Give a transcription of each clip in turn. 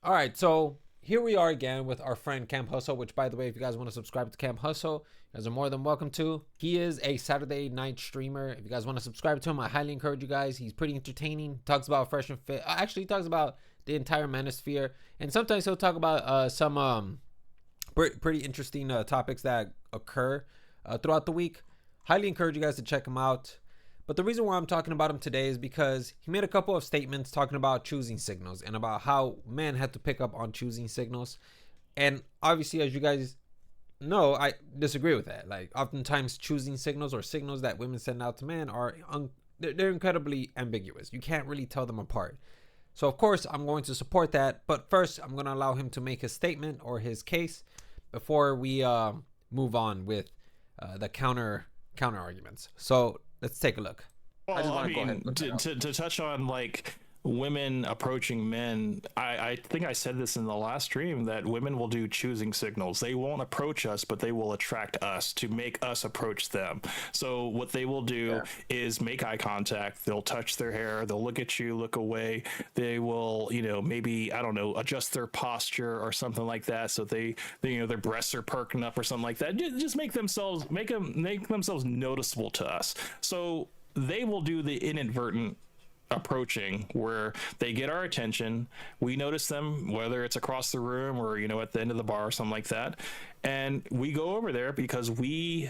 All right, so here we are again with our friend Camp Hustle, which, by the way, if you guys want to subscribe to Camp Hustle, you guys are more than welcome to. He is a Saturday night streamer. If you guys want to subscribe to him, I highly encourage you guys. He's pretty entertaining. Talks about fresh and fit. Actually, he talks about the entire manosphere, and sometimes he'll talk about some pretty interesting topics that occur throughout the week. Highly encourage you guys to check him out. But the reason why I'm talking about him today is because he made a couple of statements talking about choosing signals and about how men had to pick up on choosing signals. And obviously, as you guys know, I disagree with that. Like, oftentimes choosing signals or signals that women send out to men are they're incredibly ambiguous. You can't really tell them apart. So of course, I'm going to support that. But first, I'm going to allow him to make his statement or his case before we move on with the counter arguments. So let's take a look. Well, I mean, to touch on like women approaching men, I think I said this in the last stream that women will do choosing signals. They won't approach us, but they will attract us to make us approach them. So what they will do is make eye contact. They'll touch their hair. They'll look at you, look away. They will, maybe, I don't know, adjust their posture or something like that. So they their breasts are perking up or something like that. Just make themselves noticeable to us. So they will do the inadvertent approaching where they get our attention. We notice them, whether it's across the room or at the end of the bar or something like that, and we go over there because we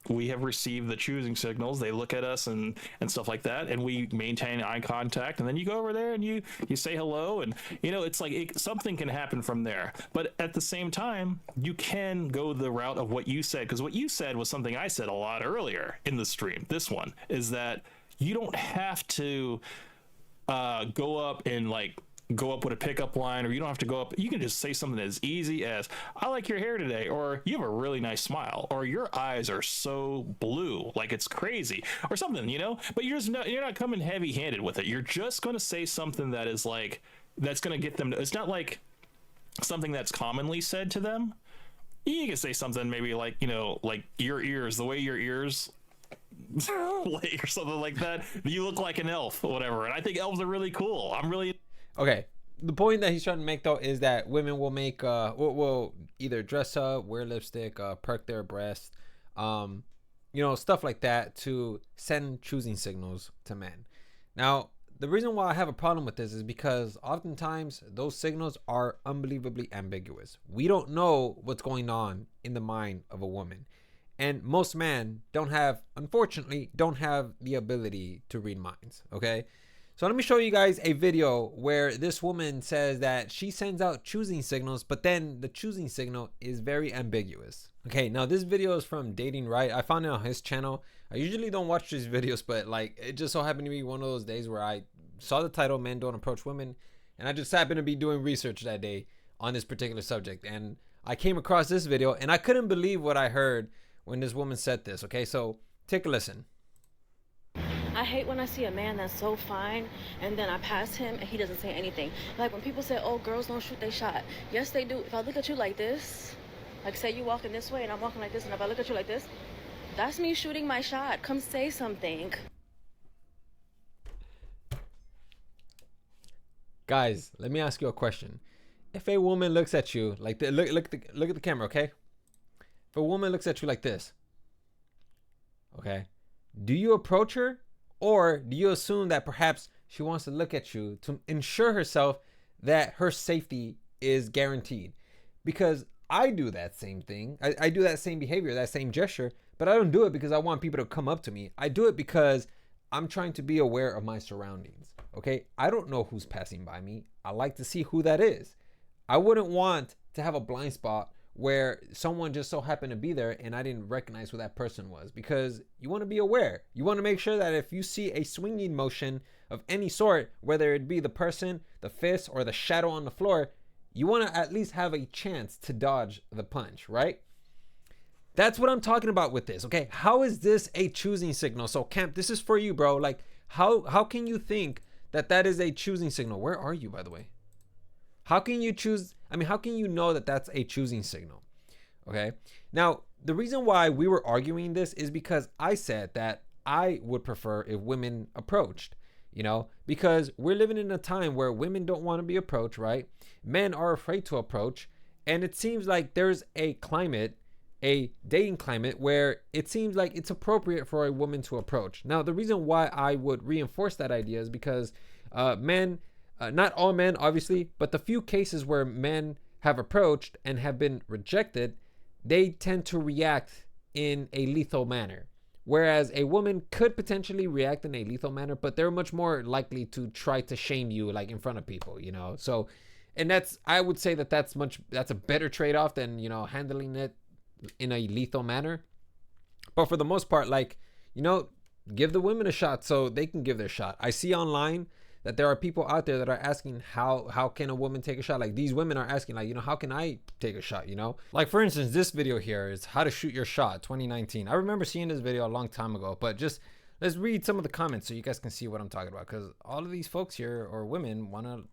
have received the choosing signals. They look at us and stuff like that, and we maintain eye contact, and then you go over there and you say hello, and it's like something can happen from there. But at the same time, you can go the route of what you said, because what you said was something I said a lot earlier in the stream. This one is that you don't have to go up with a pickup line, or you don't have to go up. You can just say something as easy as, "I like your hair today," or "You have a really nice smile," or "Your eyes are so blue, like it's crazy," or something, But you're not coming heavy-handed with it. You're just going to say something that is that's going to get them. It's not like something that's commonly said to them. You can say something maybe like your ears, the way your ears or something like that. You look like an elf or whatever, and I think elves are really cool. Okay, the point that he's trying to make though is that women will make will either dress up, wear lipstick, perk their breasts, stuff like that to send choosing signals to men. Now, the reason why I have a problem with this is because oftentimes those signals are unbelievably ambiguous. We don't know what's going on in the mind of a woman. And most men unfortunately don't have the ability to read minds, okay? So let me show you guys a video where this woman says that she sends out choosing signals, but then the choosing signal is very ambiguous. Okay, now this video is from Dating Right. I found it on his channel. I usually don't watch these videos, but it just so happened to be one of those days where I saw the title, Men Don't Approach Women, and I just happened to be doing research that day on this particular subject. And I came across this video, and I couldn't believe what I heard when this woman said this. Okay, so take a listen. I hate when I see a man that's so fine and then I pass him and he doesn't say anything. Like when people say, "Oh, girls don't shoot they shot." Yes, they do. If I look at you like this, like say you walking this way and I'm walking like this, and if I look at you like this, that's me shooting my shot. Come say something. Guys, let me ask you a question. If a woman looks at you like this, look at the camera, okay? If a woman looks at you like this, okay, do you approach her, or do you assume that perhaps she wants to look at you to ensure herself that her safety is guaranteed? Because I do that same thing. I do that same behavior, that same gesture, but I don't do it because I want people to come up to me. I do it because I'm trying to be aware of my surroundings, okay? I don't know who's passing by me. I like to see who that is. I wouldn't want to have a blind spot where someone just so happened to be there and I didn't recognize who that person was, because you want to be aware. You want to make sure that if you see a swinging motion of any sort, whether it be the person, the fist, or the shadow on the floor, you want to at least have a chance to dodge the punch, right? That's what I'm talking about with this, okay? How is this a choosing signal? So Camp, this is for you, bro. Like, how can you think that is a choosing signal? Where are you, by the way? How can you choose? How can you know that that's a choosing signal? Okay. Now, the reason why we were arguing this is because I said that I would prefer if women approached. you know, because we're living in a time where women don't want to be approached, right? Men are afraid to approach. And it seems like there's a climate, a dating climate, where it seems like it's appropriate for a woman to approach. Now, the reason why I would reinforce that idea is because men, not all men, obviously, but the few cases where men have approached and have been rejected, they tend to react in a lethal manner. Whereas a woman could potentially react in a lethal manner, but they're much more likely to try to shame you, like in front of people, you know? So, and I would say that's a better trade-off than, you know, handling it in a lethal manner. But for the most part, like, you know, give the women a shot so they can give their shot. I see online that there are people out there that are asking how can a woman take a shot? Like, these women are asking, like, you know, how can I take a shot, you know? Like, for instance, this video here is how to shoot your shot 2019. I remember seeing this video a long time ago, but just let's read some of the comments so you guys can see what I'm talking about, because all of these folks here, or women, want to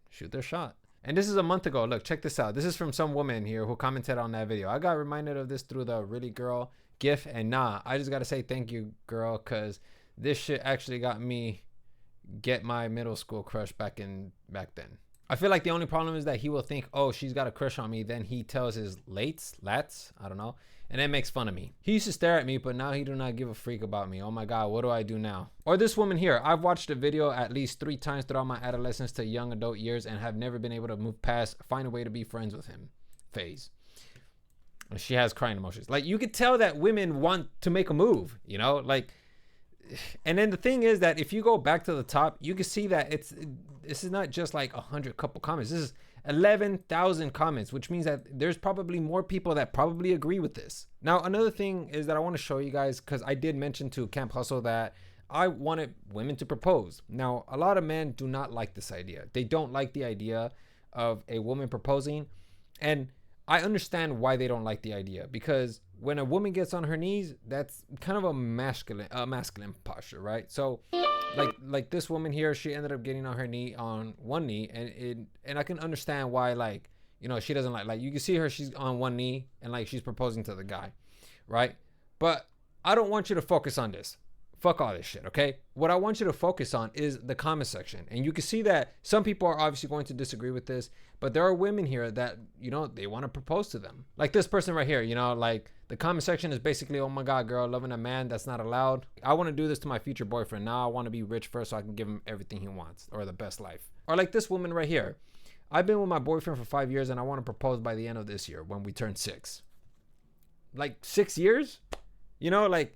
shoot their shot. And this is a month ago. Look, check this out. This is from some woman here who commented on that video. I got reminded of this through the Really Girl GIF, and nah, I just got to say thank you, girl, because this shit actually got me get my middle school crush back then. I feel like the only problem is that he will think, oh, she's got a crush on me. Then he tells his lats, I don't know, and then makes fun of me. He used to stare at me, but now he do not give a freak about me. Oh my God, what do I do now? Or this woman here. I've watched the video at least 3 times throughout my adolescence to young adult years and have never been able to move past find a way to be friends with him phase. She has crying emotions. Like, you could tell that women want to make a move, you know, like. And then the thing is that if you go back to the top, you can see that this is not just like 100 couple comments. This is 11,000 comments, which means that there's probably more people that probably agree with this. Now, another thing is that I want to show you guys, because I did mention to Camp Hustle that I wanted women to propose. Now, a lot of men do not like this idea. They don't like the idea of a woman proposing. And I understand why they don't like the idea, because when a woman gets on her knees, that's kind of a masculine posture, right? So like this woman here, she ended up getting on her knee, on one knee, and I can understand why, like, you know, she doesn't like you can see her, she's on one knee and like she's proposing to the guy, right? But I don't want you to focus on this. Fuck all this shit, okay? What I want you to focus on is the comment section. And you can see that some people are obviously going to disagree with this, but there are women here that, you know, they want to propose to them. Like this person right here, you know, like the comment section is basically, oh my God, girl, loving a man that's not allowed. I want to do this to my future boyfriend. Now I want to be rich first so I can give him everything he wants, or the best life. Or like this woman right here. I've been with my boyfriend for 5 years and I want to propose by the end of this year when we turn 6. Like 6 years? You know, like,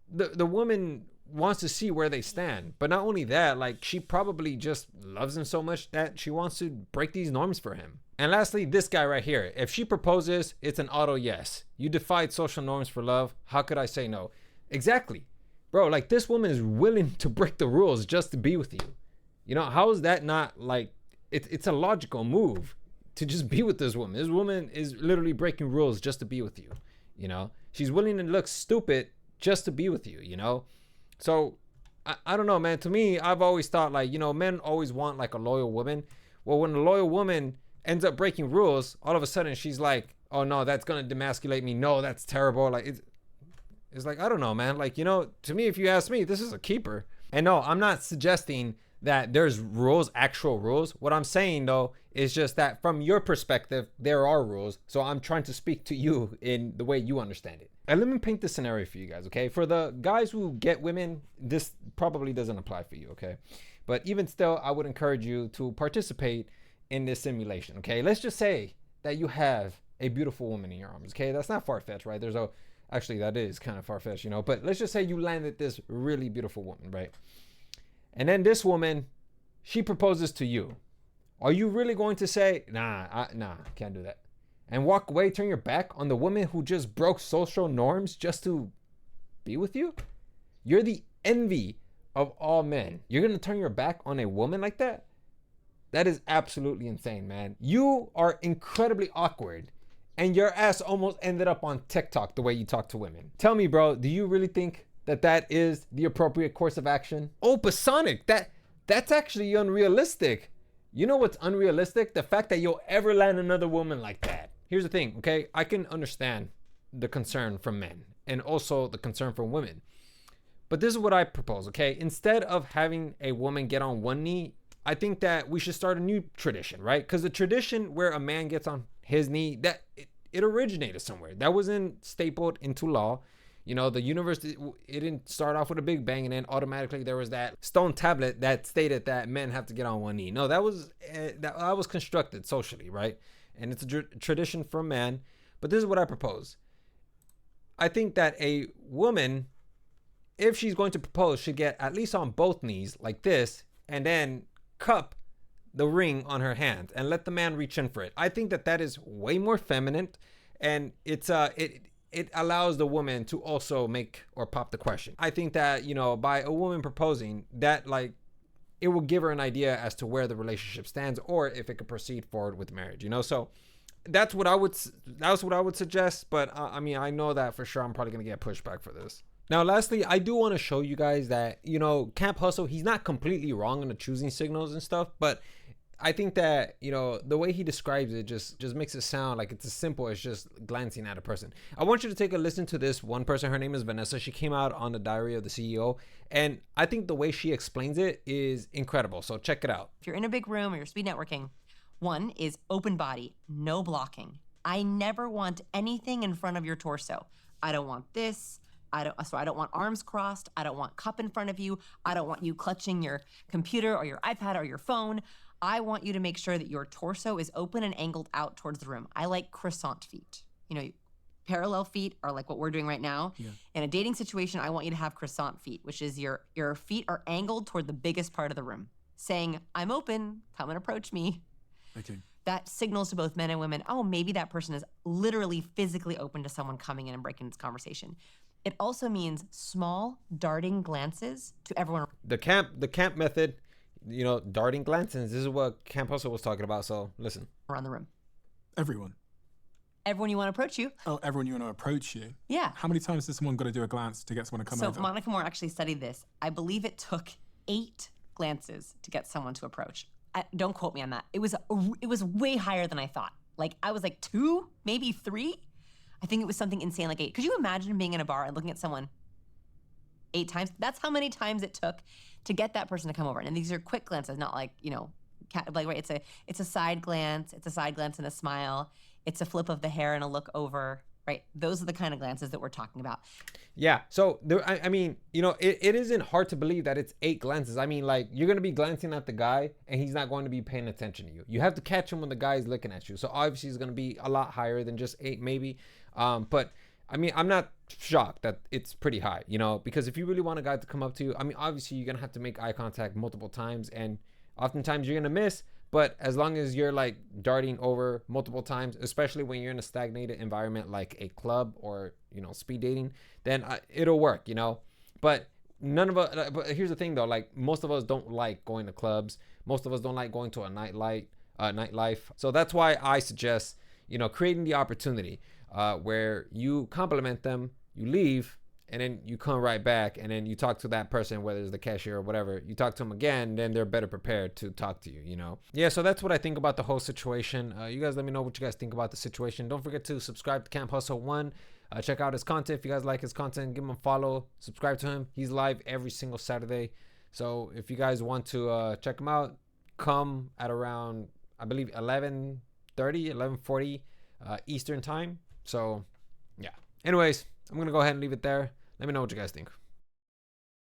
the woman wants to see where they stand. But not only that, like, she probably just loves him so much that she wants to break these norms for him. And lastly, this guy right here. If she proposes, it's an auto yes. You defied social norms for love. How could I say no? Exactly. Bro, like, this woman is willing to break the rules just to be with you. You know, how is that not, like, it's a logical move to just be with this woman. This woman is literally breaking rules just to be with you. You know, she's willing to look stupid just to be with you, you know? So I don't know, man. To me, I've always thought, like, you know, men always want like a loyal woman. Well, when a loyal woman ends up breaking rules, all of a sudden she's like, oh no, that's going to demasculate me. No, that's terrible. Like, it's like, I don't know, man. Like, you know, to me, if you ask me, this is a keeper. And no, I'm not suggesting that there's rules, actual rules. What I'm saying though, is just that from your perspective, there are rules. So I'm trying to speak to you in the way you understand it. And let me paint this scenario for you guys, okay? For the guys who get women, this probably doesn't apply for you, okay? But even still, I would encourage you to participate in this simulation, okay? Let's just say that you have a beautiful woman in your arms, okay? That's not far-fetched, right? Actually, that is kind of far-fetched, you know? But let's just say you landed this really beautiful woman, right? And then this woman, she proposes to you. Are you really going to say, nah, can't do that, and walk away, turn your back on the woman who just broke social norms just to be with you? You're the envy of all men. You're going to turn your back on a woman like that? That is absolutely insane, man. You are incredibly awkward, and your ass almost ended up on TikTok the way you talk to women. Tell me, bro, do you really think that is the appropriate course of action? Oh, Pasonic, that's actually unrealistic. You know what's unrealistic? The fact that you'll ever land another woman like that. Here's the thing, okay? I can understand the concern from men and also the concern from women. But this is what I propose, okay? Instead of having a woman get on one knee, I think that we should start a new tradition, right? Because the tradition where a man gets on his knee, that it originated somewhere. That wasn't stapled into law. You know, the universe, it didn't start off with a big bang and then automatically there was that stone tablet that stated that men have to get on one knee. No, that was constructed socially, right? And it's a tradition from man. But this is what I propose. I think that a woman, if she's going to propose, should get at least on both knees like this and then cup the ring on her hand and let the man reach in for it. I think that is way more feminine, and it allows the woman to also make or pop the question. I think that, you know, by a woman proposing, that like it will give her an idea as to where the relationship stands or if it could proceed forward with marriage, you know? So that's what I would suggest, but I mean, I know that for sure I'm probably going to get pushback for this. Now, lastly, I do want to show you guys that, you know, Camp Hustle, he's not completely wrong on the choosing signals and stuff, but I think that, you know, the way he describes it just makes it sound like it's as simple as just glancing at a person. I want you to take a listen to this one person. Her name is Vanessa. She came out on the Diary of the CEO, and I think the way she explains it is incredible. So check it out. If you're in a big room or you're speed networking, one is open body, no blocking. I never want anything in front of your torso. I don't want this. I don't want arms crossed. I don't want cup in front of you. I don't want you clutching your computer or your iPad or your phone. I want you to make sure that your torso is open and angled out towards the room. I like croissant feet. You know, parallel feet are like what we're doing right now. Yeah. In a dating situation, I want you to have croissant feet, which is your feet are angled toward the biggest part of the room, saying, I'm open, come and approach me. Okay. That signals to both men and women, oh, maybe that person is literally physically open to someone coming in and breaking this conversation. It also means small, darting glances to everyone. The camp method, you know, darting glances. This is what Camp Hustle was talking about. So listen. Around the room. Everyone. Everyone you want to approach you. Oh, everyone you want to approach you? Yeah. How many times does someone got to do a glance to get someone to come over? So Monica Moore actually studied this. I believe it took 8 glances to get someone to approach. Don't quote me on that. It was way higher than I thought. Like, I was like 2, maybe 3. I think it was something insane like 8. Could you imagine being in a bar and looking at someone 8 times? That's how many times it took to get that person to come over. And these are quick glances, not like, you know, like, right, it's a side glance. It's a side glance and a smile. It's a flip of the hair and a look over, right? Those are the kind of glances that we're talking about. Yeah. So I mean, you know, it isn't hard to believe that it's 8 glances. I mean, like, you're going to be glancing at the guy and he's not going to be paying attention to you. You have to catch him when the guy is looking at you. So obviously it's going to be a lot higher than just 8 maybe. But I mean, I'm not shocked that it's pretty high, you know, because if you really want a guy to come up to you, I mean, obviously you're going to have to make eye contact multiple times and oftentimes you're going to miss. But as long as you're like darting over multiple times, especially when you're in a stagnated environment like a club or, you know, speed dating, then it'll work, you know. But none of us, but here's the thing though, like most of us don't like going to clubs. Most of us don't like going to a nightlife. So that's why I suggest, you know, creating the opportunity where you compliment them, you leave, and then you come right back and then you talk to that person, whether it's the cashier or whatever, you talk to them again, then they're better prepared to talk to you, you know? Yeah, so that's what I think about the whole situation. You guys let me know what you guys think about the situation. Don't forget to subscribe to Camp Hustle 1. Check out his content. If you guys like his content, give him a follow, subscribe to him. He's live every single Saturday. So if you guys want to check him out, come at around, I believe, 11:40 Eastern time. So yeah. Anyways, I'm going to go ahead and leave it there. Let me know what you guys think.